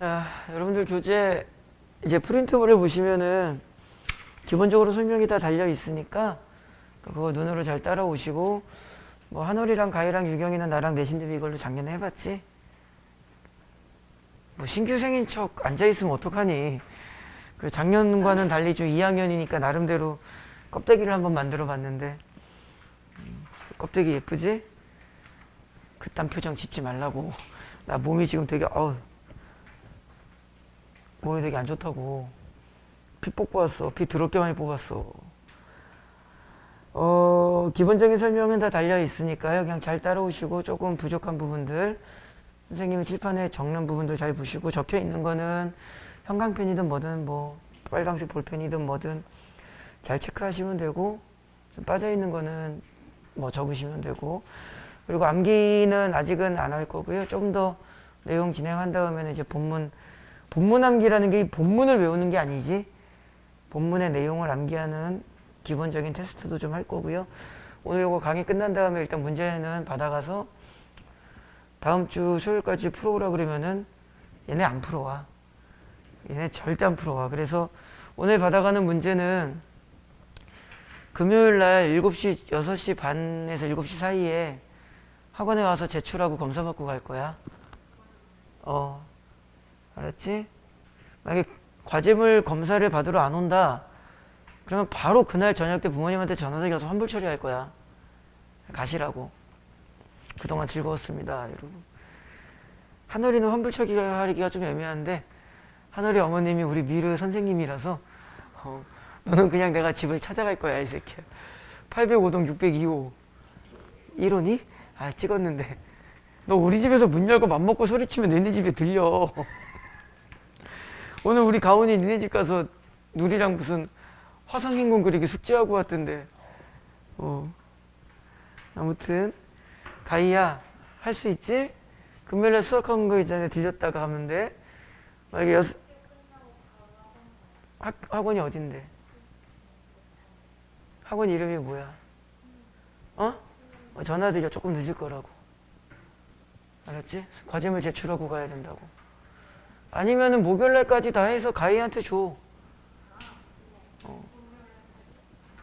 여러분들 교재 이제 프린트물을 보시면은 기본적으로 설명이 다 달려 있으니까 그거 눈으로 잘 따라오시고, 뭐 한월이랑 가희랑 유경이는 나랑 내신 대비 이걸로 작년에 해봤지? 뭐 신규생인 척 앉아있으면 어떡하니? 그 작년과는 달리 좀 2학년이니까 나름대로 껍데기를 한번 만들어 봤는데, 껍데기 예쁘지? 그딴 표정 짓지 말라고. 나 몸이 지금 되게 몸이 되게 안 좋다고. 피 뽑았어. 피 더럽게 많이 뽑았어. 기본적인 설명은 다 달려 있으니까요. 그냥 잘 따라오시고, 조금 부족한 부분들 선생님이 칠판에 적는 부분들 잘 보시고, 적혀 있는 거는 형광펜이든 뭐든, 뭐 빨강색 볼펜이든 뭐든 잘 체크하시면 되고, 좀 빠져 있는 거는 뭐 적으시면 되고, 그리고 암기는 아직은 안 할 거고요. 조금 더 내용 진행한 다음에는 이제 본문 암기라는 게 본문을 외우는 게 아니지, 본문의 내용을 암기하는 기본적인 테스트도 좀 할 거고요. 오늘 이거 강의 끝난 다음에 일단 문제는 받아가서 다음 주 수요일까지 풀어오라 그러면은 얘네 안 풀어와. 얘네 절대 안 풀어와. 그래서 오늘 받아가는 문제는 금요일 날 7시, 6시 반에서 7시 사이에 학원에 와서 제출하고 검사 받고 갈 거야. 알았지? 만약에 과제물 검사를 받으러 안 온다, 그러면 바로 그날 저녁 때 부모님한테 전화해 가서 환불 처리할 거야. 가시라고. 그동안 즐거웠습니다, 여러분. 한월이는 환불 처리하기가 좀 애매한데, 한월이 어머님이 우리 미르 선생님이라서 너는 그냥 내가 집을 찾아갈 거야, 이 새끼야. 805동 602호 1호니? 찍었는데. 너 우리 집에서 문 열고 맘먹고 소리치면 너네 집에 들려. 오늘 우리 가온이 니네 집 가서 누리랑 무슨 화성행군 그리기 숙제하고 왔던데. 아무튼 가희야, 할 수 있지? 금요일날 수학하는 거 있잖아. 들렸다가 하면 돼. 만약에 학원이 어딘데? 학원 이름이 뭐야? 전화 드려. 조금 늦을 거라고. 알았지? 과제물 제출하고 가야 된다고. 아니면은 목요일날까지 다 해서 가희한테 줘.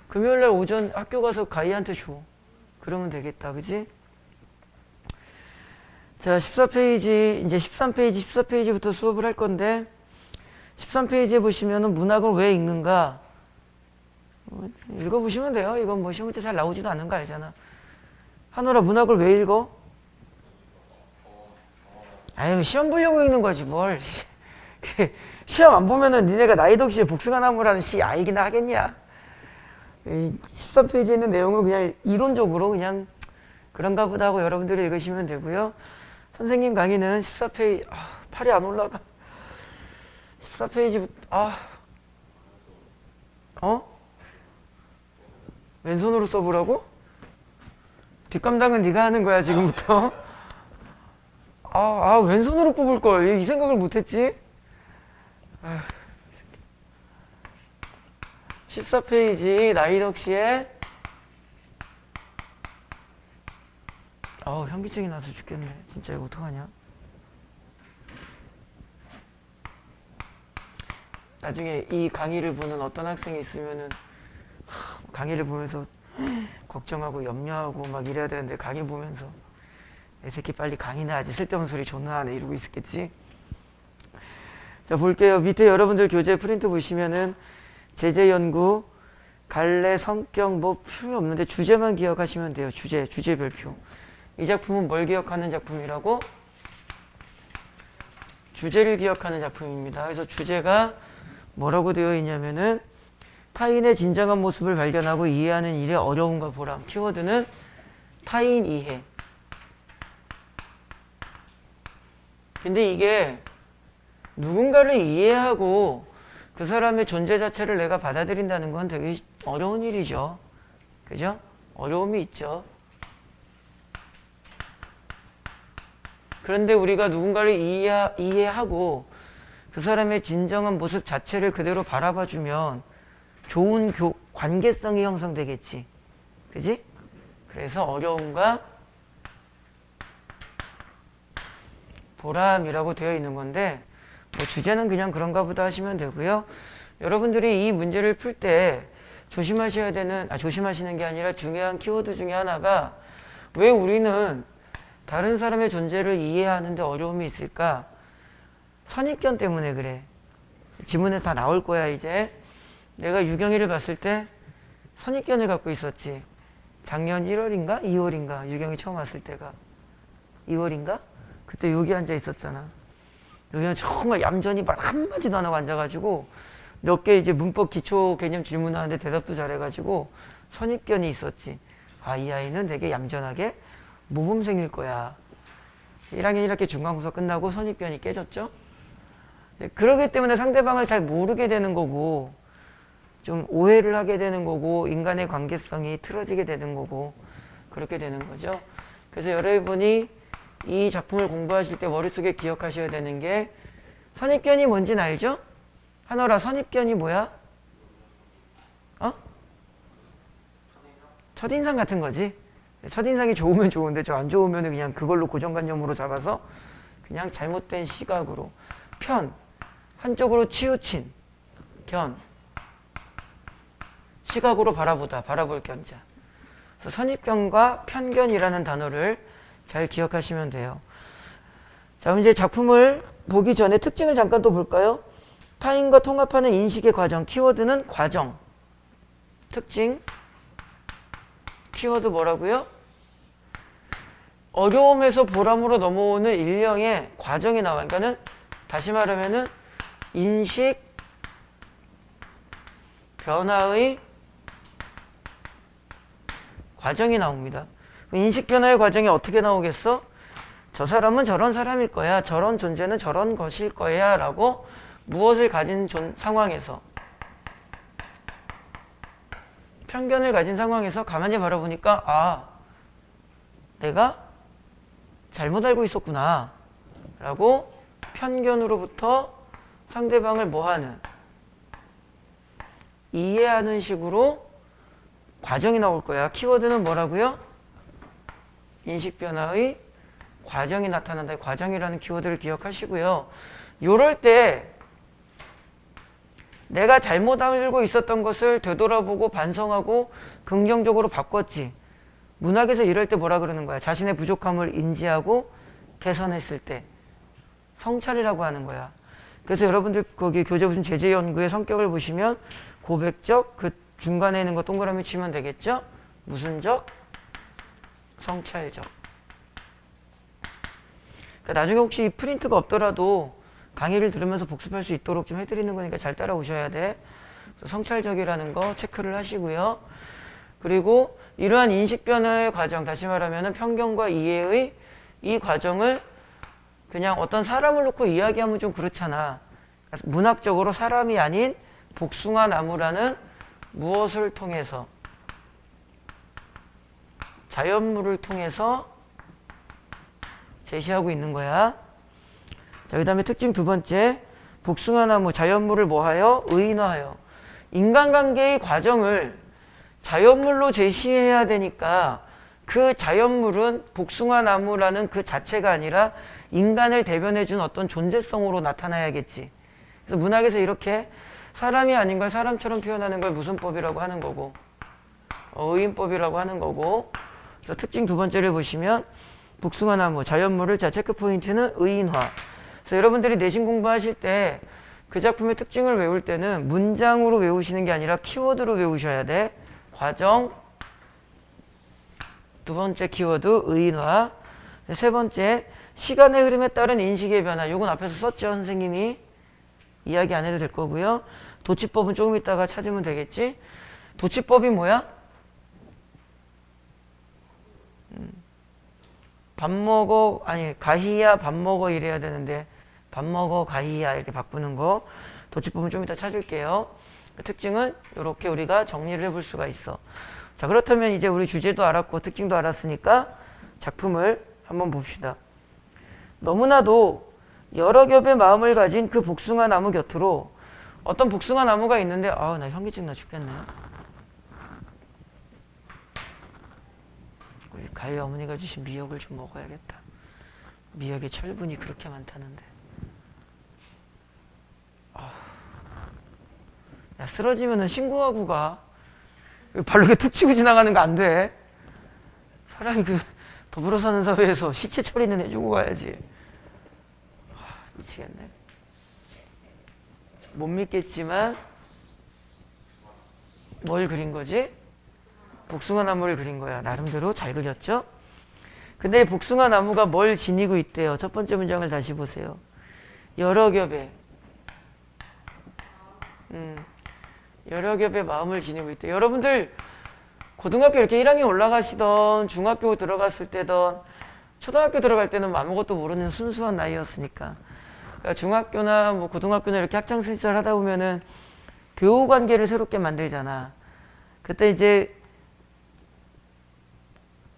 금요일날 오전 학교 가서 가희한테 줘. 그러면 되겠다. 그지? 자, 14페이지, 이제 13페이지, 14페이지부터 수업을 할 건데, 13페이지에 보시면은 문학을 왜 읽는가? 읽어보시면 돼요. 이건 뭐 시험 문제 잘 나오지도 않는 거 알잖아. 하늘아, 문학을 왜 읽어? 아유, 시험 보려고 읽는 거지, 뭘. 시험 안 보면은 니네가 나이덕시에 복숭아 나무라는 시 알기나 하겠냐? 13페이지에 있는 내용을 그냥 이론적으로 그냥 그런가 보다 하고 여러분들이 읽으시면 되고요. 선생님 강의는 14페이지, 팔이 안 올라가. 14페이지부터, 왼손으로 써보라고? 뒷감당은 네가 하는 거야, 지금부터. 왼손으로 뽑을걸. 이 생각을 못했지? 14페이지 나이덕시에 현기증이 나서 죽겠네. 진짜 이거 어떡하냐? 나중에 이 강의를 보는 어떤 학생이 있으면은 강의를 보면서 걱정하고 염려하고 막 이래야 되는데, 강의 보면서 내 새끼 빨리 강의나 하지, 쓸데없는 소리 존나 하네 이러고 있었겠지. 자, 볼게요. 밑에 여러분들 교재 프린트 보시면은 제재 연구, 갈래, 성격 뭐 표현이 없는데 주제만 기억하시면 돼요. 주제별표. 이 작품은 뭘 기억하는 작품이라고? 주제를 기억하는 작품입니다. 그래서 주제가 뭐라고 되어 있냐면은 타인의 진정한 모습을 발견하고 이해하는 일의 어려움과 보람. 키워드는 타인 이해. 근데 이게 누군가를 이해하고 그 사람의 존재 자체를 내가 받아들인다는 건 되게 어려운 일이죠. 그죠? 어려움이 있죠. 그런데 우리가 누군가를 이해하고 그 사람의 진정한 모습 자체를 그대로 바라봐주면 좋은 관계성이 형성되겠지. 그지? 그래서 어려움과 보람이라고 되어 있는 건데, 뭐 주제는 그냥 그런가 보다 하시면 되고요. 여러분들이 이 문제를 풀 때 조심하셔야 되는, 조심하시는 게 아니라 중요한 키워드 중에 하나가 왜 우리는 다른 사람의 존재를 이해하는데 어려움이 있을까? 선입견 때문에 그래. 지문에 다 나올 거야 이제. 내가 유경이를 봤을 때 선입견을 갖고 있었지. 작년 1월인가? 2월인가? 유경이 처음 왔을 때가 2월인가? 그때 여기 앉아 있었잖아. 여기는 정말 얌전히 말 한마디도 안 하고 앉아가지고 몇 개 이제 문법 기초 개념 질문하는데 대답도 잘해가지고 선입견이 있었지. 아, 이 아이는 되게 얌전하게 모범생일 거야. 1학년 1학기 중간고사 끝나고 선입견이 깨졌죠. 그러기 때문에 상대방을 잘 모르게 되는 거고 좀 오해를 하게 되는 거고 인간의 관계성이 틀어지게 되는 거고 그렇게 되는 거죠. 그래서 여러분이 이 작품을 공부하실 때 머릿속에 기억하셔야 되는 게 선입견이 뭔지는 알죠? 하늘아, 선입견이 뭐야? 첫인상 같은 거지. 첫인상이 좋으면 좋은데 저 안 좋으면 그냥 그걸로 고정관념으로 잡아서 그냥 잘못된 시각으로 한쪽으로 치우친 시각으로 바라볼 견자. 그래서 선입견과 편견이라는 단어를 잘 기억하시면 돼요. 자, 이제 작품을 보기 전에 특징을 잠깐 또 볼까요? 타인과 통합하는 인식의 과정, 키워드는 과정. 특징, 키워드 뭐라고요? 어려움에서 보람으로 넘어오는 일련의 과정이 나와요. 그러니까는 다시 말하면은 인식 변화의 과정이 나옵니다. 인식 변화의 과정이 어떻게 나오겠어? 저 사람은 저런 사람일 거야. 저런 존재는 저런 것일 거야. 라고 무엇을 가진 상황에서 편견을 가진 상황에서 가만히 바라보니까 내가 잘못 알고 있었구나 라고 편견으로부터 상대방을 뭐하는 이해하는 식으로 과정이 나올 거야. 키워드는 뭐라고요? 인식 변화의 과정이 나타난다. 과정이라는 키워드를 기억하시고요. 요럴 때 내가 잘못 알고 있었던 것을 되돌아보고 반성하고 긍정적으로 바꿨지. 문학에서 이럴 때 뭐라 그러는 거야? 자신의 부족함을 인지하고 개선했을 때 성찰이라고 하는 거야. 그래서 여러분들 거기 교재 보신 제재 연구의 성격을 보시면 고백적, 그 중간에 있는 거 동그라미 치면 되겠죠? 무슨 적? 성찰적. 그러니까 나중에 혹시 이 프린트가 없더라도 강의를 들으면서 복습할 수 있도록 좀 해드리는 거니까 잘 따라오셔야 돼. 성찰적이라는 거 체크를 하시고요. 그리고 이러한 인식 변화의 과정, 다시 말하면 편견과 이해의 이 과정을 그냥 어떤 사람을 놓고 이야기하면 좀 그렇잖아. 문학적으로 사람이 아닌 복숭아 나무라는 무엇을 통해서 자연물을 통해서 제시하고 있는 거야. 자, 그 다음에 특징 두 번째, 복숭아나무 자연물을 뭐하여? 의인화하여. 인간관계의 과정을 자연물로 제시해야 되니까 그 자연물은 복숭아나무라는 그 자체가 아니라 인간을 대변해준 어떤 존재성으로 나타나야겠지. 그래서 문학에서 이렇게 사람이 아닌 걸 사람처럼 표현하는 걸 무슨 법이라고 하는 거고, 의인법이라고 하는 거고. 그래서 특징 두 번째를 보시면 복숭아나무 자연물을, 자, 체크 포인트는 의인화. 그래서 여러분들이 내신 공부하실 때 그 작품의 특징을 외울 때는 문장으로 외우시는 게 아니라 키워드로 외우셔야 돼. 과정, 두 번째 키워드 의인화, 세 번째 시간의 흐름에 따른 인식의 변화. 요건 앞에서 썼죠, 선생님이. 이야기 안 해도 될 거고요. 도치법은 조금 이따가 찾으면 되겠지. 도치법이 뭐야? 밥 먹어, 아니 가희야 밥 먹어 이래야 되는데 밥 먹어 가희야 이렇게 바꾸는 거. 도치법은 좀 이따 찾을게요. 특징은 이렇게 우리가 정리를 해볼 수가 있어. 자, 그렇다면 이제 우리 주제도 알았고 특징도 알았으니까 작품을 한번 봅시다. 너무나도 여러 겹의 마음을 가진 그 복숭아 나무 곁으로 어떤 복숭아 나무가 있는데 나 현기증 나 죽겠네. 우리 가희 어머니가 주신 미역을 좀 먹어야겠다. 미역에 철분이 그렇게 많다는데. 야, 쓰러지면은 신고하고 가. 발로 이렇게 툭 치고 지나가는 거 안 돼. 사람이 그 더불어 사는 사회에서 시체 처리는 해주고 가야지. 미치겠네. 못 믿겠지만 뭘 그린 거지? 복숭아 나무를 그린 거야. 나름대로 잘 그렸죠? 근데 이 복숭아 나무가 뭘 지니고 있대요? 첫 번째 문장을 다시 보세요. 여러 겹의 여러 겹의 마음을 지니고 있대요. 여러분들 고등학교 이렇게 1학년 올라가시던 중학교 들어갔을 때던 초등학교 들어갈 때는 아무것도 모르는 순수한 나이였으니까, 그러니까 중학교나 뭐 고등학교나 이렇게 학창 시절 하다 보면은 교우 관계를 새롭게 만들잖아. 그때 이제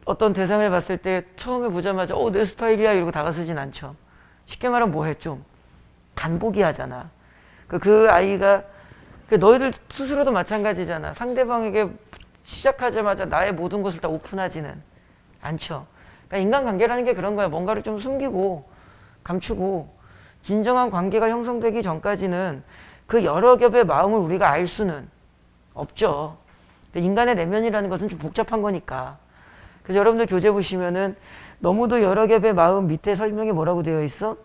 어떤 대상을 봤을 때 처음에 보자마자 내 스타일이야 이러고 다가서진 않죠. 쉽게 말하면 뭐해? 좀 간보기 하잖아. 그 아이가 너희들 스스로도 마찬가지잖아. 상대방에게 시작하자마자 나의 모든 것을 다 오픈하지는 않죠. 그러니까 인간관계라는 게 그런 거야. 뭔가를 좀 숨기고 감추고 진정한 관계가 형성되기 전까지는 그 여러 겹의 마음을 우리가 알 수는 없죠. 인간의 내면이라는 것은 좀 복잡한 거니까. 그래서 여러분들 교재 보시면은 너무도 여러 겹의 마음 밑에 설명이 뭐라고 되어 있어?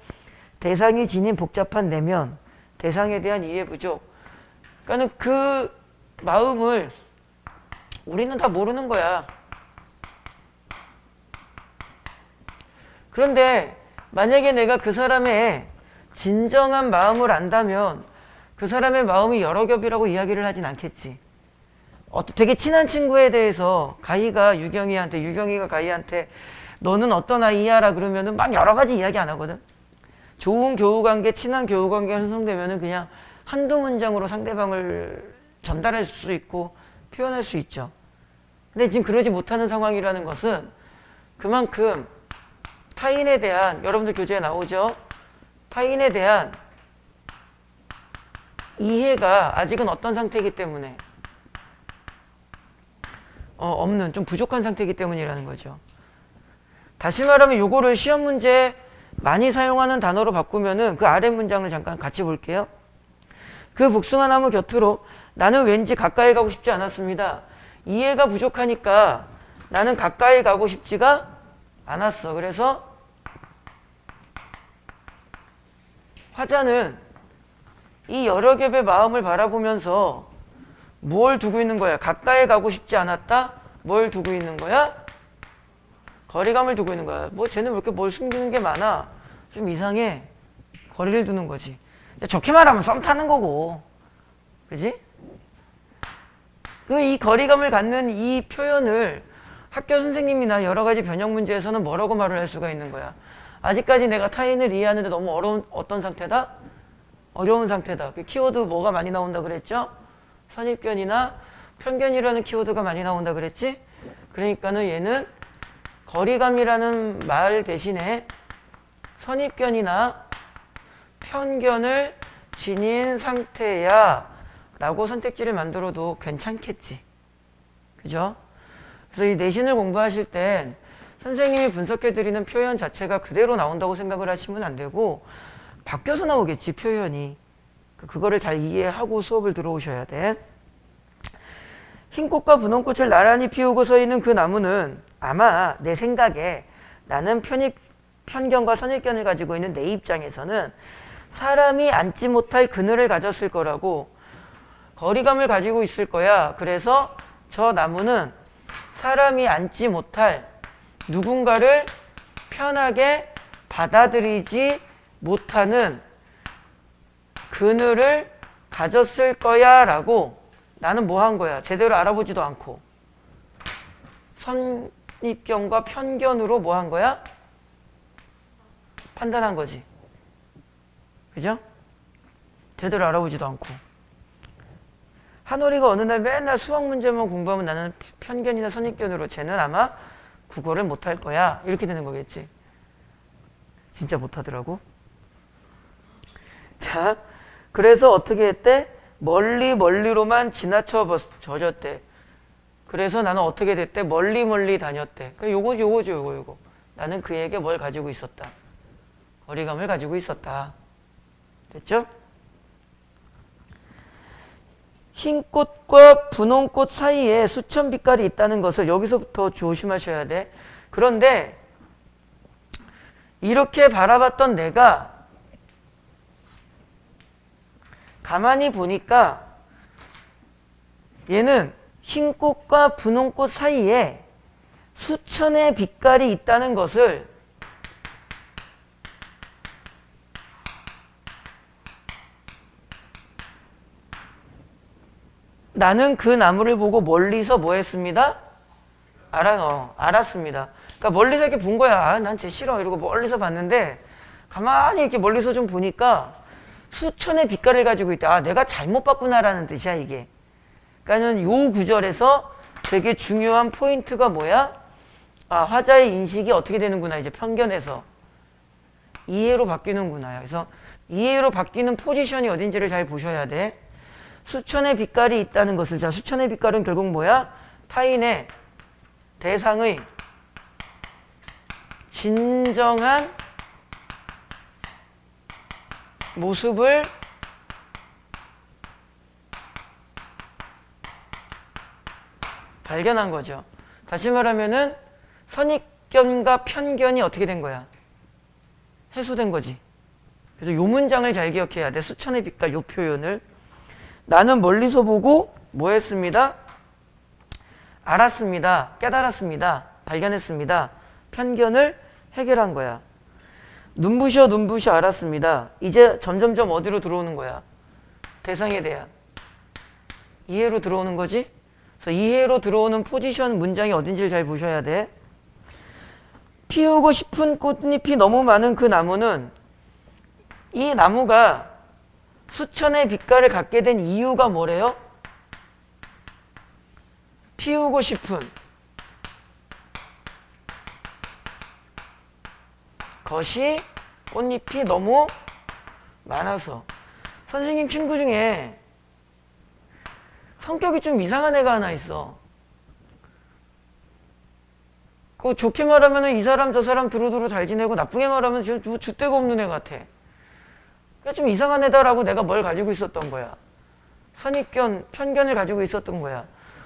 대상이 지닌 복잡한 내면, 대상에 대한 이해 부족. 그러니까 그 마음을 우리는 다 모르는 거야. 그런데 만약에 내가 그 사람의 진정한 마음을 안다면 그 사람의 마음이 여러 겹이라고 이야기를 하진 않겠지. 되게 친한 친구에 대해서 가희가 유경이한테, 유경이가 가희한테 너는 어떤 아이야? 라 그러면은 막 여러 가지 이야기 안 하거든. 좋은 교우관계, 친한 교우관계가 형성되면은 그냥 한두 문장으로 상대방을 전달할 수 있고 표현할 수 있죠. 근데 지금 그러지 못하는 상황이라는 것은 그만큼 타인에 대한, 여러분들 교재에 나오죠? 타인에 대한 이해가 아직은 어떤 상태이기 때문에 없는, 좀 부족한 상태이기 때문이라는 거죠. 다시 말하면 요거를 시험 문제 많이 사용하는 단어로 바꾸면은 그 아래 문장을 잠깐 같이 볼게요. 그 복숭아 나무 곁으로 나는 왠지 가까이 가고 싶지 않았습니다. 이해가 부족하니까 나는 가까이 가고 싶지가 않았어. 그래서 화자는 이 여러 겹의 마음을 바라보면서 뭘 두고 있는 거야? 가까이 가고 싶지 않았다? 뭘 두고 있는 거야? 거리감을 두고 있는 거야. 쟤는 왜 이렇게 뭘 숨기는 게 많아? 좀 이상해. 거리를 두는 거지. 좋게 말하면 썸 타는 거고. 그지? 이 거리감을 갖는 이 표현을 학교 선생님이나 여러 가지 변형 문제에서는 뭐라고 말을 할 수가 있는 거야? 아직까지 내가 타인을 이해하는데 너무 어려운, 어떤 상태다? 어려운 상태다. 그 키워드 뭐가 많이 나온다 그랬죠? 선입견이나 편견이라는 키워드가 많이 나온다 그랬지? 그러니까는 얘는 거리감이라는 말 대신에 선입견이나 편견을 지닌 상태야 라고 선택지를 만들어도 괜찮겠지. 그죠? 그래서 이 내신을 공부하실 땐 선생님이 분석해드리는 표현 자체가 그대로 나온다고 생각을 하시면 안 되고 바뀌어서 나오겠지, 표현이. 그거를 잘 이해하고 수업을 들어오셔야 돼. 흰 꽃과 분홍 꽃을 나란히 피우고 서 있는 그 나무는 아마 내 생각에 나는 편견과 선입견을 가지고 있는 내 입장에서는 사람이 앉지 못할 그늘을 가졌을 거라고, 거리감을 가지고 있을 거야. 그래서 저 나무는 사람이 앉지 못할, 누군가를 편하게 받아들이지 못하는 그늘을 가졌을 거야 라고 나는 뭐 한 거야? 제대로 알아보지도 않고 선입견과 편견으로 뭐 한 거야? 판단한 거지. 그죠? 제대로 알아보지도 않고. 한올이가 어느 날 맨날 수학 문제만 공부하면 나는 편견이나 선입견으로 쟤는 아마 국어를 못할 거야. 이렇게 되는 거겠지. 진짜 못하더라고. 자, 그래서 어떻게 했대? 멀리로만 지나쳐 젖었대. 그래서 나는 어떻게 됐대? 멀리 다녔대. 요거죠. 나는 그에게 뭘 가지고 있었다? 거리감을 가지고 있었다. 됐죠? 흰 꽃과 분홍 꽃 사이에 수천 빛깔이 있다는 것을 여기서부터 조심하셔야 돼. 그런데 이렇게 바라봤던 내가 가만히 보니까 얘는 흰 꽃과 분홍 꽃 사이에 수천의 빛깔이 있다는 것을 나는 그 나무를 보고 멀리서 뭐 했습니다? 알았습니다. 그러니까 멀리서 이렇게 본 거야. 아, 난 쟤 싫어. 이러고 멀리서 봤는데 가만히 이렇게 멀리서 좀 보니까 수천의 빛깔을 가지고 있다. 아, 내가 잘못 봤구나라는 뜻이야, 이게. 그러니까는 요 구절에서 되게 중요한 포인트가 뭐야? 아, 화자의 인식이 어떻게 되는구나. 이제 편견에서 이해로 바뀌는구나. 그래서 이해로 바뀌는 포지션이 어딘지를 잘 보셔야 돼. 수천의 빛깔이 있다는 것을, 자, 수천의 빛깔은 결국 뭐야? 타인의 대상의 진정한 모습을 발견한 거죠. 다시 말하면은 선입견과 편견이 어떻게 된 거야? 해소된 거지. 그래서 요 문장을 잘 기억해야 돼. 수천의 빛깔 요 표현을. 나는 멀리서 보고 뭐 했습니다? 알았습니다. 깨달았습니다. 발견했습니다. 편견을 해결한 거야. 눈부셔 알았습니다. 이제 점점점 어디로 들어오는 거야? 대상에 대한 이해로 들어오는 거지. 그래서 이해로 들어오는 포지션 문장이 어딘지를 잘 보셔야 돼. 피우고 싶은 꽃잎이 너무 많은 그 나무는, 이 나무가 수천의 빛깔을 갖게 된 이유가 뭐래요? 피우고 싶은 것이, 꽃잎이 너무 많아서. 선생님 친구 중에 성격이 좀 이상한 애가 하나 있어. 그 좋게 말하면 이 사람 저 사람 두루두루 잘 지내고, 나쁘게 말하면 좀 줏대가 없는 애 같아. 좀 이상한 애다라고 내가 뭘 가지고 있었던 거야. 선입견, 편견을 가지고 있었던 거야.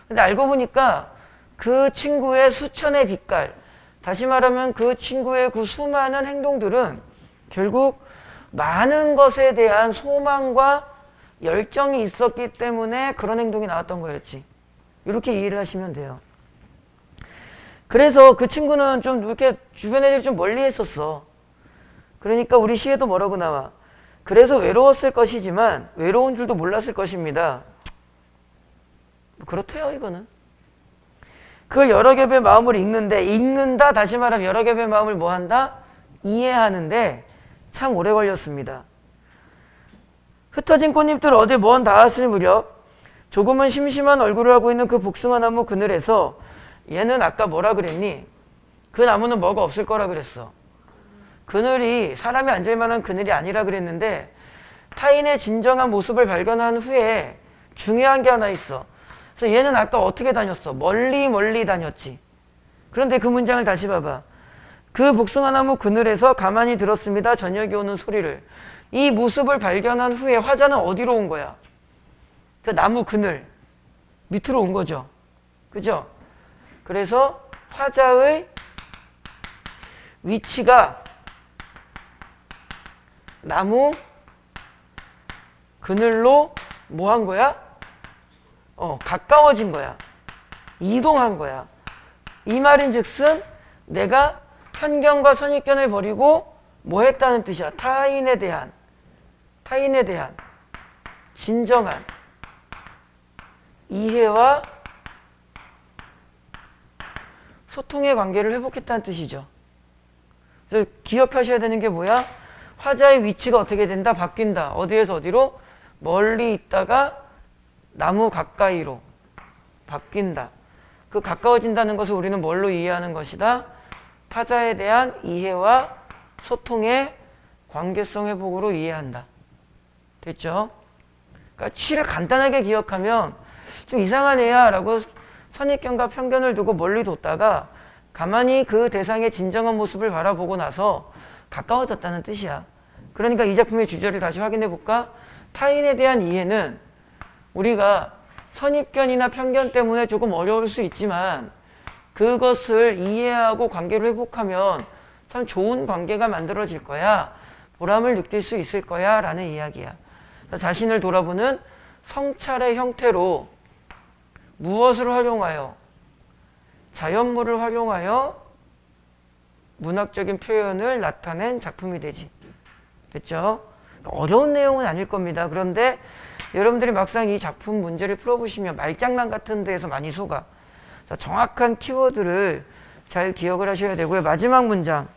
근데 알고 보니까 그 친구의 수천의 빛깔, 다시 말하면 그 친구의 그 수많은 행동들은 결국 많은 것에 대한 소망과 열정이 있었기 때문에 그런 행동이 나왔던 거였지. 이렇게 이해를 하시면 돼요. 그래서 그 친구는 좀 이렇게 주변 애들이 좀 멀리 했었어. 그러니까 우리 시에도 뭐라고 나와? 그래서 외로웠을 것이지만 외로운 줄도 몰랐을 것입니다. 그렇대요, 이거는. 그 여러 겹의 마음을 읽는다, 다시 말하면 여러 겹의 마음을 뭐 한다? 이해하는데 참 오래 걸렸습니다. 흩어진 꽃잎들 어디 먼 닿았을 무렵 조금은 심심한 얼굴을 하고 있는 그 복숭아 나무 그늘에서, 얘는 아까 뭐라 그랬니? 그 나무는 뭐가 없을 거라 그랬어. 그늘이 사람이 앉을 만한 그늘이 아니라 그랬는데, 타인의 진정한 모습을 발견한 후에 중요한 게 하나 있어. 그래서 얘는 아까 어떻게 다녔어? 멀리 다녔지. 그런데 그 문장을 다시 봐봐. 그 복숭아나무 그늘에서 가만히 들었습니다. 저녁이 오는 소리를. 이 모습을 발견한 후에 화자는 어디로 온 거야? 그 나무 그늘 밑으로 온 거죠. 그죠? 그래서 화자의 위치가 나무 그늘로 뭐 한 거야? 가까워진 거야. 이동한 거야. 이 말인 즉슨 내가 편견과 선입견을 버리고 뭐 했다는 뜻이야? 타인에 대한 진정한 이해와 소통의 관계를 회복했다는 뜻이죠. 그래서 기억하셔야 되는 게 뭐야? 화자의 위치가 어떻게 된다? 바뀐다. 어디에서 어디로? 멀리 있다가 나무 가까이로 바뀐다. 그 가까워진다는 것을 우리는 뭘로 이해하는 것이다? 타자에 대한 이해와 소통의 관계성 회복으로 이해한다. 됐죠? 그러니까 취를 간단하게 기억하면 좀 이상한 애야 라고 선입견과 편견을 두고 멀리 뒀다가 가만히 그 대상의 진정한 모습을 바라보고 나서 가까워졌다는 뜻이야. 그러니까 이 작품의 주제를 다시 확인해 볼까? 타인에 대한 이해는 우리가 선입견이나 편견 때문에 조금 어려울 수 있지만 그것을 이해하고 관계를 회복하면 참 좋은 관계가 만들어질 거야. 보람을 느낄 수 있을 거야 라는 이야기야. 자신을 돌아보는 성찰의 형태로 무엇을 활용하여? 자연물을 활용하여 문학적인 표현을 나타낸 작품이 되지. 됐죠? 어려운 내용은 아닐 겁니다. 그런데 여러분들이 막상 이 작품 문제를 풀어보시면 말장난 같은 데에서 많이 속아. 자, 정확한 키워드를 잘 기억을 하셔야 되고요. 마지막 문장.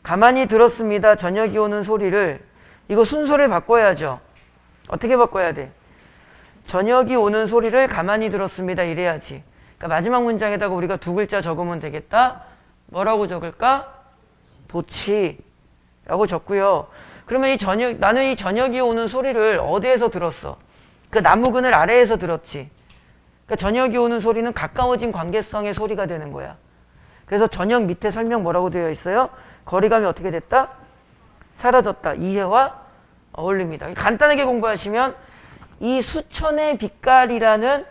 가만히 들었습니다. 저녁이 오는 소리를. 이거 순서를 바꿔야죠. 어떻게 바꿔야 돼? 저녁이 오는 소리를 가만히 들었습니다. 이래야지. 그러니까 마지막 문장에다가 우리가 두 글자 적으면 되겠다. 뭐라고 적을까? 도치라고 적고요. 그러면 나는 이 저녁이 오는 소리를 어디에서 들었어? 그 나무 그늘 아래에서 들었지. 그러니까 저녁이 오는 소리는 가까워진 관계성의 소리가 되는 거야. 그래서 저녁 밑에 설명 뭐라고 되어 있어요? 거리감이 어떻게 됐다? 사라졌다. 이해와 어울립니다. 간단하게 공부하시면 이 수천의 빛깔이라는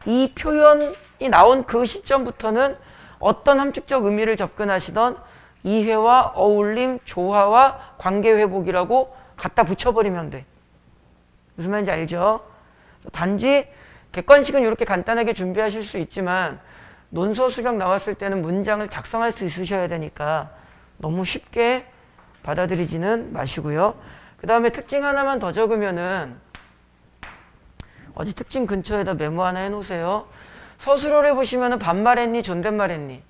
이 표현이 나온 그 시점부터는 어떤 함축적 의미를 접근하시던 이해와 어울림, 조화와 관계 회복이라고 갖다 붙여버리면 돼. 무슨 말인지 알죠? 단지 객관식은 이렇게 간단하게 준비하실 수 있지만 논서 수령 나왔을 때는 문장을 작성할 수 있으셔야 되니까 너무 쉽게 받아들이지는 마시고요. 그 다음에 특징 하나만 더 적으면은 어디 특징 근처에다 메모 하나 해놓으세요. 서술어를 보시면은 반말했니? 존댓말했니?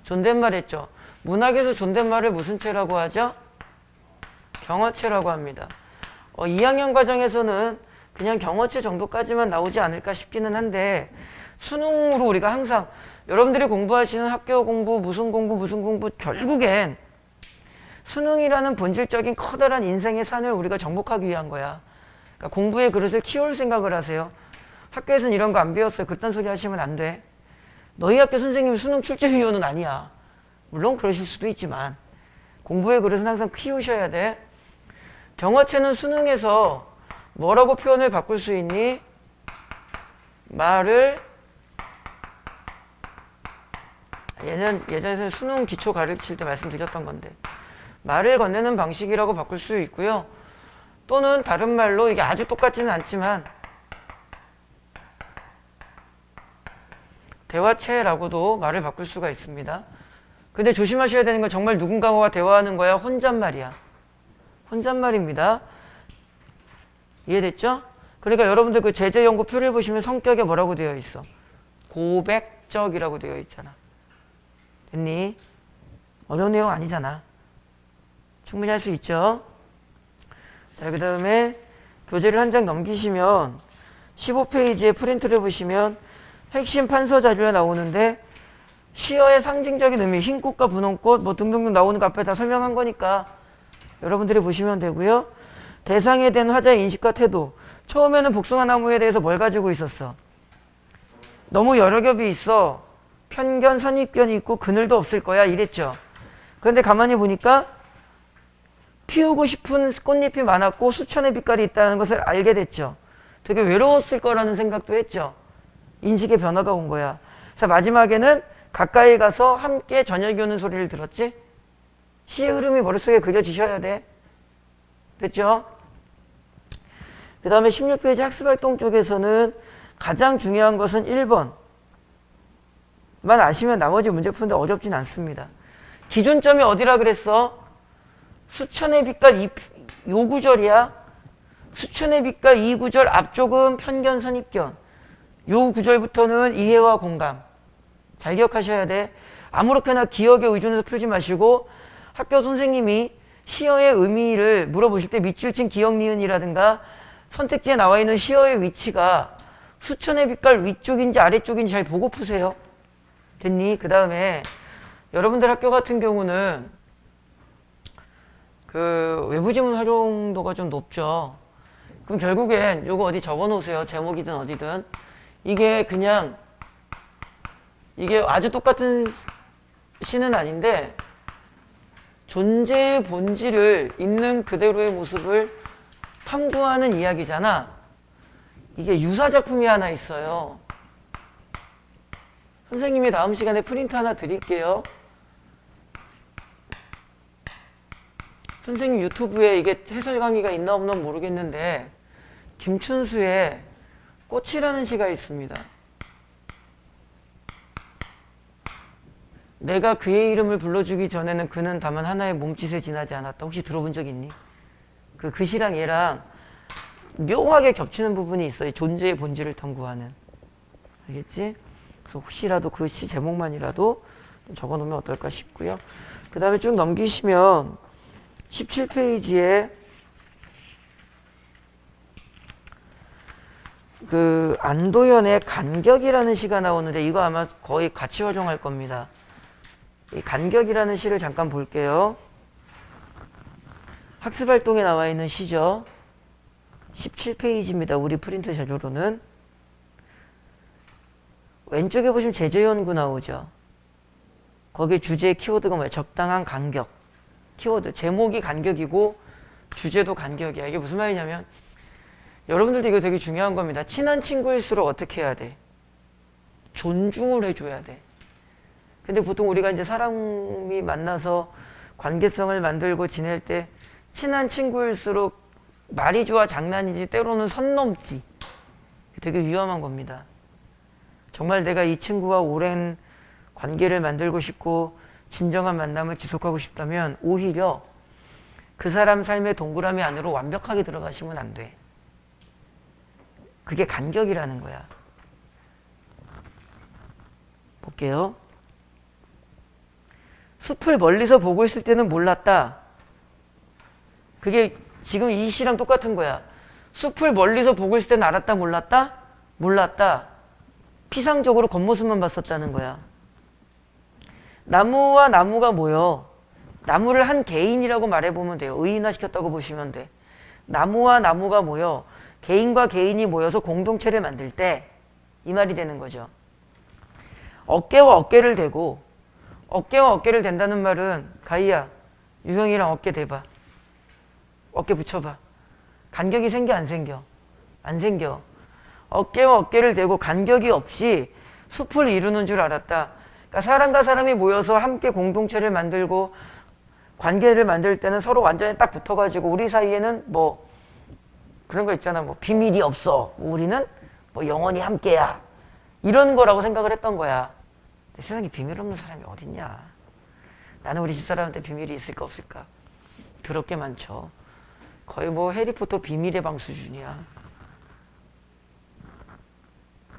존댓말했죠. 문학에서 존댓말을 무슨 체라고 하죠? 경어체라고 합니다. 2학년 과정에서는 그냥 경어체 정도까지만 나오지 않을까 싶기는 한데 수능으로 우리가 항상 여러분들이 공부하시는 학교 공부, 무슨 공부 결국엔 수능이라는 본질적인 커다란 인생의 산을 우리가 정복하기 위한 거야. 그러니까 공부의 그릇을 키울 생각을 하세요. 학교에서는 이런 거 안 배웠어요. 그딴 소리 하시면 안 돼. 너희 학교 선생님이 수능 출제위원은 아니야. 물론 그러실 수도 있지만 공부의 그릇은 항상 키우셔야 돼. 경어체는 수능에서 뭐라고 표현을 바꿀 수 있니? 말을 예전에 수능 기초 가르칠 때 말씀드렸던 건데 말을 건네는 방식이라고 바꿀 수 있고요. 또는 다른 말로 이게 아주 똑같지는 않지만 대화체라고도 말을 바꿀 수가 있습니다. 근데 조심하셔야 되는 건 정말 누군가와 대화하는 거야? 혼잣말이야. 혼잣말입니다. 이해됐죠? 그러니까 여러분들 그 제재 연구표를 보시면 성격에 뭐라고 되어 있어? 고백적이라고 되어 있잖아. 됐니? 어려운 내용 아니잖아. 충분히 할 수 있죠? 자, 그 다음에 교재를 한 장 넘기시면 15페이지에 프린트를 보시면 핵심 판서 자료가 나오는데 시어의 상징적인 의미, 흰 꽃과 분홍 꽃 뭐 등등등 나오는 거 앞에 다 설명한 거니까 여러분들이 보시면 되고요. 대상에 대한 화자의 인식과 태도. 처음에는 복숭아나무에 대해서 뭘 가지고 있었어? 너무 여러 겹이 있어. 편견, 선입견이 있고 그늘도 없을 거야 이랬죠. 그런데 가만히 보니까 피우고 싶은 꽃잎이 많았고 수천의 빛깔이 있다는 것을 알게 됐죠. 되게 외로웠을 거라는 생각도 했죠. 인식의 변화가 온 거야. 자, 마지막에는 가까이 가서 함께 저녁이 오는 소리를 들었지? 시의 흐름이 머릿속에 그려지셔야 돼. 됐죠? 그 다음에 16페이지 학습활동 쪽에서는 가장 중요한 것은 1번만 아시면 나머지 문제 푸는데 어렵진 않습니다. 기준점이 어디라 그랬어? 수천의 빛깔 요 구절이야. 수천의 빛깔 이 구절 앞쪽은 편견 선입견. 요 구절부터는 이해와 공감. 잘 기억하셔야 돼. 아무렇게나 기억에 의존해서 풀지 마시고 학교 선생님이 시어의 의미를 물어보실 때 밑줄 친 기억 니은이라든가 선택지에 나와 있는 시어의 위치가 수천의 빛깔 위쪽인지 아래쪽인지 잘 보고 푸세요. 됐니? 그 다음에 여러분들 학교 같은 경우는 그 외부지문 활용도가 좀 높죠. 그럼 결국엔 요거 어디 적어 놓으세요. 제목이든 어디든. 이게 그냥 이게 아주 똑같은 시는 아닌데 존재의 본질을 있는 그대로의 모습을 탐구하는 이야기잖아. 이게 유사 작품이 하나 있어요. 선생님이 다음 시간에 프린트 하나 드릴게요. 선생님 유튜브에 이게 해설 강의가 있나 없나 모르겠는데 김춘수의 꽃이라는 시가 있습니다. 내가 그의 이름을 불러주기 전에는 그는 다만 하나의 몸짓에 지나지 않았다. 혹시 들어본 적 있니? 그 시랑 얘랑 묘하게 겹치는 부분이 있어요. 존재의 본질을 탐구하는. 알겠지? 그래서 혹시라도 그 시 제목만이라도 적어놓으면 어떨까 싶고요. 그 다음에 쭉 넘기시면 17페이지에 그 안도현의 간격이라는 시가 나오는데 이거 아마 거의 같이 활용할 겁니다. 이 간격이라는 시를 잠깐 볼게요. 학습활동에 나와 있는 시죠. 17페이지입니다. 우리 프린트 자료로는. 왼쪽에 보시면 제재연구 나오죠. 거기 주제 키워드가 뭐예요? 적당한 간격. 키워드. 제목이 간격이고 주제도 간격이야. 이게 무슨 말이냐면 여러분들도 이거 되게 중요한 겁니다. 친한 친구일수록 어떻게 해야 돼? 존중을 해줘야 돼. 근데 보통 우리가 이제 사람이 만나서 관계성을 만들고 지낼 때 친한 친구일수록 말이 좋아 장난이지 때로는 선 넘지. 되게 위험한 겁니다. 정말 내가 이 친구와 오랜 관계를 만들고 싶고 진정한 만남을 지속하고 싶다면 오히려 그 사람 삶의 동그라미 안으로 완벽하게 들어가시면 안 돼. 그게 간격이라는 거야. 볼게요. 숲을 멀리서 보고 있을 때는 몰랐다. 그게 지금 이 시랑 똑같은 거야. 숲을 멀리서 보고 있을 때는 알았다, 몰랐다? 몰랐다. 피상적으로 겉모습만 봤었다는 거야. 나무와 나무가 뭐요? 나무를 한 개인이라고 말해보면 돼요. 의인화시켰다고 보시면 돼. 나무와 나무가 뭐요? 개인과 개인이 모여서 공동체를 만들 때 이 말이 되는 거죠. 어깨와 어깨를 대고 어깨와 어깨를 댄다는 말은 가희야, 유형이랑 어깨 대봐. 어깨 붙여봐. 간격이 생겨 안 생겨? 안 생겨. 어깨와 어깨를 대고 간격이 없이 숲을 이루는 줄 알았다. 그러니까 사람과 사람이 모여서 함께 공동체를 만들고 관계를 만들 때는 서로 완전히 딱 붙어가지고 우리 사이에는 뭐 그런 거 있잖아. 뭐 비밀이 없어. 우리는 뭐 영원히 함께야. 이런 거라고 생각을 했던 거야. 근데 세상에 비밀 없는 사람이 어딨냐. 나는 우리 집사람한테 비밀이 있을까 없을까. 더럽게 많죠. 거의 뭐 해리포터 비밀의 방 수준이야.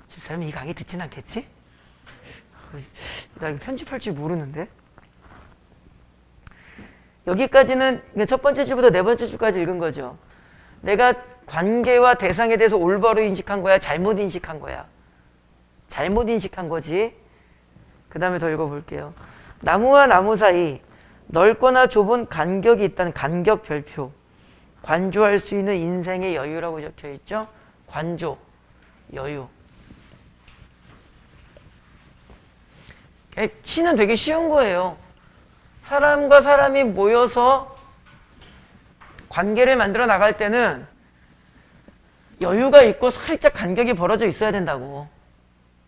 집사람이 이 강의 듣진 않겠지? 나 이거 편집할 줄 모르는데. 여기까지는 첫 번째 줄부터 네 번째 줄까지 읽은 거죠. 내가 관계와 대상에 대해서 올바로 인식한 거야? 잘못 인식한 거야? 잘못 인식한 거지. 그 다음에 더 읽어볼게요. 나무와 나무 사이 넓거나 좁은 간격이 있다는 간격 별표. 관조할 수 있는 인생의 여유라고 적혀 있죠. 관조, 여유. 시는 되게 쉬운 거예요. 사람과 사람이 모여서 관계를 만들어 나갈 때는 여유가 있고 살짝 간격이 벌어져 있어야 된다고.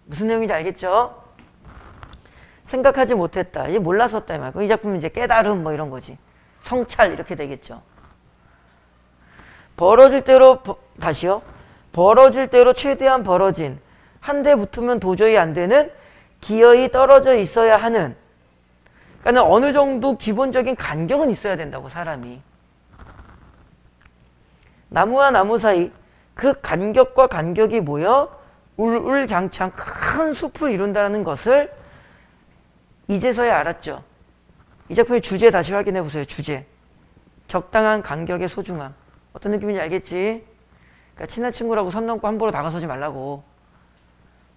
무슨 내용인지 알겠죠? 생각하지 못했다. 이제 몰랐었다. 이 말. 이 작품은 이제 깨달음 뭐 이런 거지. 성찰 이렇게 되겠죠. 벌어질 대로 다시요. 벌어질 대로 최대한 벌어진 한 대 붙으면 도저히 안 되는 기어이 떨어져 있어야 하는. 그러니까 어느 정도 기본적인 간격은 있어야 된다고 사람이. 나무와 나무 사이 그 간격과 간격이 모여 울울장창 큰 숲을 이룬다는 것을 이제서야 알았죠. 이 작품의 주제 다시 확인해 보세요. 주제. 적당한 간격의 소중함. 어떤 느낌인지 알겠지? 그러니까 친한 친구라고 선 넘고 함부로 다가서지 말라고.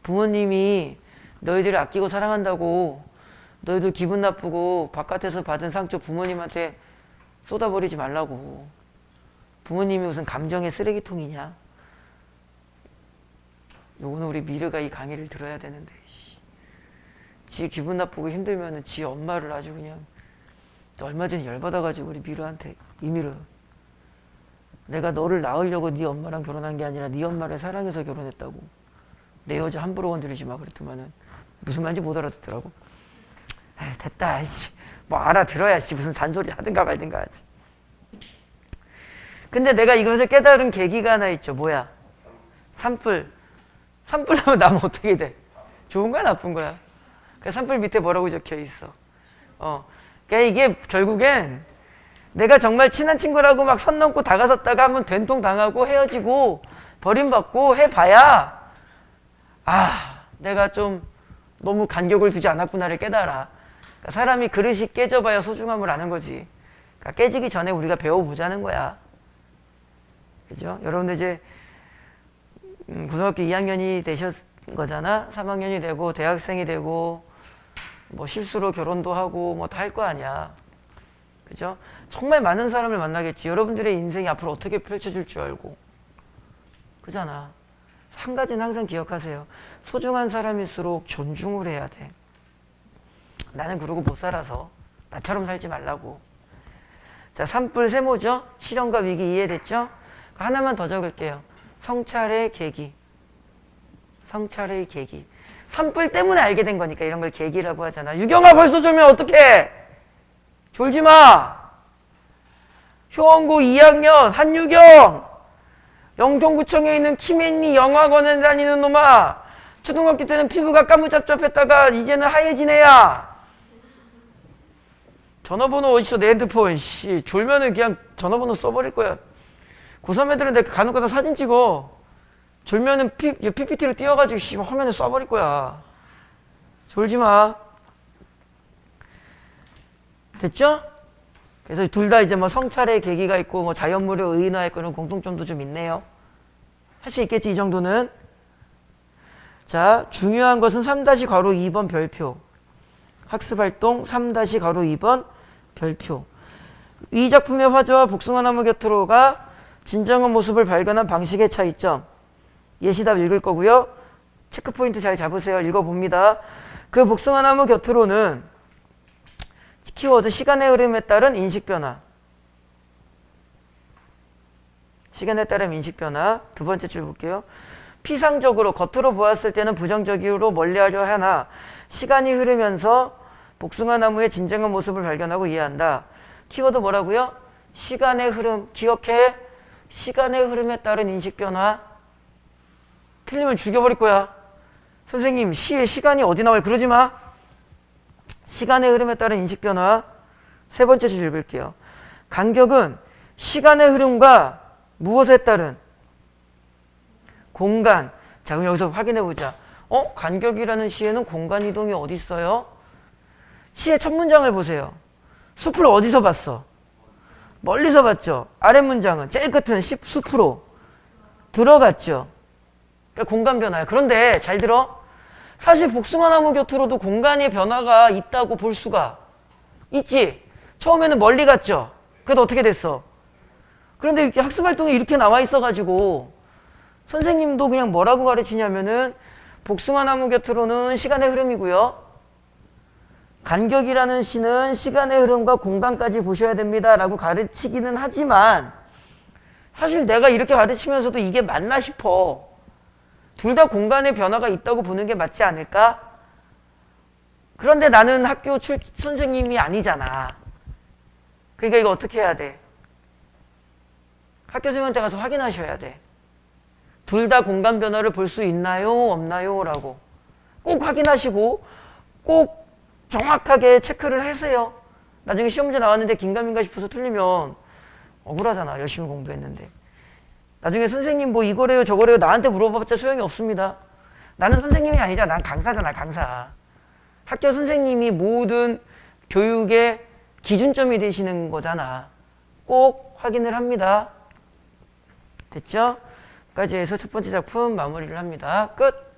부모님이 너희들을 아끼고 사랑한다고 너희들 기분 나쁘고 바깥에서 받은 상처 부모님한테 쏟아버리지 말라고. 부모님이 무슨 감정의 쓰레기통이냐? 오늘 우리 미르가 이 강의를 들어야 되는데 지 기분 나쁘고 힘들면은 지 엄마를 아주 그냥 얼마 전에 열받아가지고 우리 미르한테 이미르 내가 너를 낳으려고 네 엄마랑 결혼한 게 아니라 네 엄마를 사랑해서 결혼했다고. 내 여자 함부로 건드리지 마 그랬더만은 무슨 말인지 못 알아듣더라고. 에이, 됐다. 씨. 뭐 알아들어야 씨 무슨 잔소리 하든가 말든가 하지. 근데 내가 이것을 깨달은 계기가 하나 있죠. 뭐야? 산불. 산불 나면 나면 어떻게 돼? 좋은 거야 나쁜 거야? 그 산불 밑에 뭐라고 적혀 있어? 그러니까 이게 결국엔 내가 정말 친한 친구라고 막 선 넘고 다가섰다가 한번 된통 당하고 헤어지고 버림받고 해봐야 내가 좀 너무 간격을 두지 않았구나를 깨달아. 그러니까 사람이 그릇이 깨져봐야 소중함을 아는 거지. 그러니까 깨지기 전에 우리가 배워보자는 거야. 그죠? 여러분들 이제 고등학교 2학년이 되셨 거잖아. 3학년이 되고 대학생이 되고 뭐 실수로 결혼도 하고 뭐 다 할 거 아니야. 그죠? 정말 많은 사람을 만나겠지. 여러분들의 인생이 앞으로 어떻게 펼쳐질 줄 알고. 그잖아. 한 가지는 항상 기억하세요. 소중한 사람일수록 존중을 해야 돼. 나는 그러고 못 살아서 나처럼 살지 말라고. 자, 산불 세모죠? 실현과 위기 이해됐죠? 하나만 더 적을게요. 성찰의 계기. 성찰의 계기. 산불 때문에 알게 된 거니까 이런 걸 계기라고 하잖아. 유경아 벌써 졸면 어떡해? 졸지 마. 효원고 2학년 한유경. 영동구청에 있는 키맨리 영화관에 다니는 놈아. 초등학교 때는 피부가 까무잡잡했다가 이제는 하얘진 애야. 전화번호 어디서 내 핸드폰. 씨, 졸면은 그냥 전화번호 써버릴 거야. 고3 애들은 내가 간혹가다 사진 찍어. 졸면은 PPT로 띄워가지고 씨, 화면에 쏴버릴 거야. 졸지 마. 됐죠? 그래서 둘 다 이제 뭐 성찰의 계기가 있고 뭐 자연무료 의인화의 그런 공통점도 좀 있네요. 할 수 있겠지, 이 정도는. 자, 중요한 것은 3-2번 별표. 학습활동 3-2번 별표. 이 작품의 화자와 복숭아나무 곁으로가 진정한 모습을 발견한 방식의 차이점. 예시답 읽을 거고요. 체크포인트 잘 잡으세요. 읽어봅니다. 그 복숭아나무 곁으로는 키워드 시간의 흐름에 따른 인식변화. 시간에 따른 인식변화. 두 번째 줄 볼게요. 피상적으로 겉으로 보았을 때는 부정적으로 멀리하려 하나 시간이 흐르면서 복숭아나무의 진정한 모습을 발견하고 이해한다. 키워드 뭐라고요? 시간의 흐름. 기억해. 시간의 흐름에 따른 인식변화. 틀리면 죽여버릴 거야. 선생님 시에 시간이 어디 나와요? 그러지 마. 시간의 흐름에 따른 인식변화. 세 번째 줄 읽을게요. 간격은 시간의 흐름과 무엇에 따른 공간. 자, 그럼 여기서 확인해 보자. 간격이라는 시에는 공간 이동이 어디 있어요? 시의 첫 문장을 보세요. 숲을 어디서 봤어? 멀리서 봤죠. 아랫 문장은 제일 끝은 숲으로 들어갔죠. 그러니까 공간 변화야. 그런데 잘 들어. 사실 복숭아나무 곁으로도 공간의 변화가 있다고 볼 수가 있지. 처음에는 멀리 갔죠. 그래도 어떻게 됐어? 그런데 이렇게 학습활동이 이렇게 나와 있어가지고 선생님도 그냥 뭐라고 가르치냐면은 복숭아나무 곁으로는 시간의 흐름이고요. 간격이라는 시는 시간의 흐름과 공간까지 보셔야 됩니다 라고 가르치기는 하지만 사실 내가 이렇게 가르치면서도 이게 맞나 싶어. 둘 다 공간의 변화가 있다고 보는 게 맞지 않을까? 그런데 나는 학교 선생님이 아니잖아. 그러니까 이거 어떻게 해야 돼? 학교 선생님한테 가서 확인하셔야 돼. 둘 다 공간 변화를 볼 수 있나요? 없나요? 라고. 꼭 확인하시고 꼭 정확하게 체크를 하세요. 나중에 시험 문제 나왔는데 긴가민가 싶어서 틀리면 억울하잖아. 열심히 공부했는데. 나중에 선생님 뭐 이거래요 저거래요 나한테 물어봤자 소용이 없습니다. 나는 선생님이 아니잖아. 난 강사잖아. 강사. 학교 선생님이 모든 교육의 기준점이 되시는 거잖아. 꼭 확인을 합니다. 됐죠? 까지 해서 첫 번째 작품 마무리를 합니다. 끝!